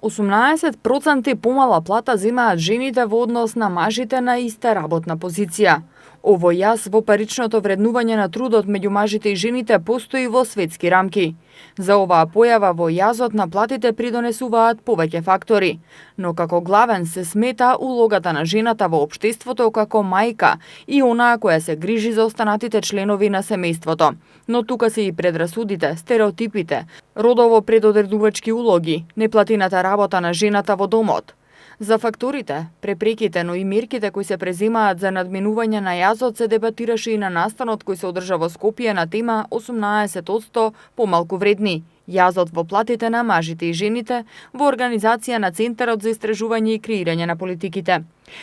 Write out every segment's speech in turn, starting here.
18% помала плата земаат жените во однос на мажите на иста работна позиција. Овој јаз во паричното вреднување на трудот меѓу мажите и жените постои во светски рамки. За оваа појава во јазот на платите придонесуваат повеќе фактори, но како главен се смета улогата на жената во општеството како мајка и онаа која се грижи за останатите членови на семејството. Но тука се и предрасудите, стереотипите, родово предодредувачки улоги, неплатената работа на жената во домот. За факторите, препреките, но и мерките кои се преземаат за надминување на јазот се дебатираше и на настанот кој се одржа во Скопје на тема 18% помалку вредни. Јазот во платите на мажите и жените во организација на Центарот за истражување и креирање на политиките.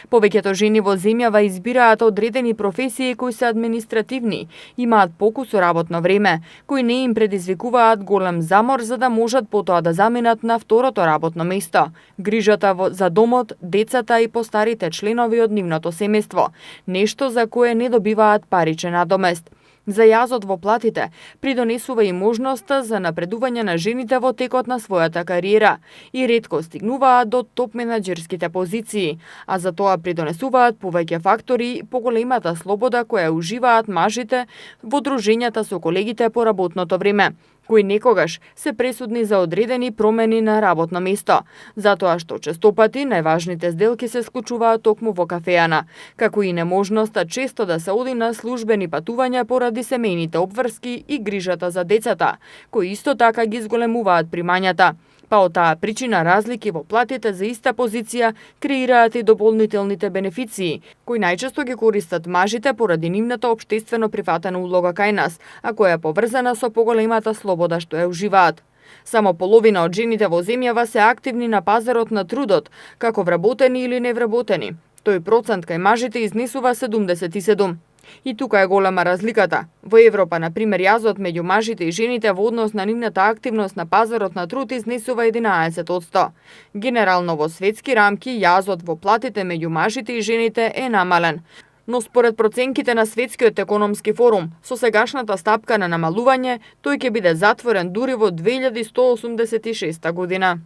Повеќето жени во земјава избираат одредени професии кои се административни, имаат покусо работно време, кои не им предизвикуваат голем замор за да можат потоа да заминат на второто работно место, грижата за домот, децата и постарите членови од нивното семејство, нешто за кое не добиваат паричен надомест. За јазот во платите придонесува и можноста за напредување на жените во текот на својата кариера и ретко стигнуваат до топ менаџерските позиции, а за тоа придонесуваат повеќе фактори и поголемата слобода која уживаат мажите во дружењата со колегите по работното време, кои некогаш се пресудни за одредени промени на работно место, затоа што честопати најважните сделки се склучуваат токму во кафеана, како и неможноста често да се оди на службени патувања поради семејните обврски и грижата за децата, кои исто така ги зголемуваат примањата. Па од таа причина разлики во платите за иста позиција креираат и дополнителните бенефиции, кои најчесто ги користат мажите поради нивната општествено прифатена улога кај нас, а која е поврзана со поголемата слобода што ја уживаат. Само половина од жените во земјава се активни на пазарот на трудот, како вработени или невработени. Тој процент кај мажите изнесува 77. И тука е голема разликата. Во Европа, на пример, јазот меѓу мажите и жените во однос на нивната активност на пазарот на труд изнесува 11%. Генерално во светски рамки, јазот во платите меѓу мажите и жените е намален. Но според проценките на Светскиот економски форум, со сегашната стапка на намалување, тој ќе биде затворен дури во 2186 година.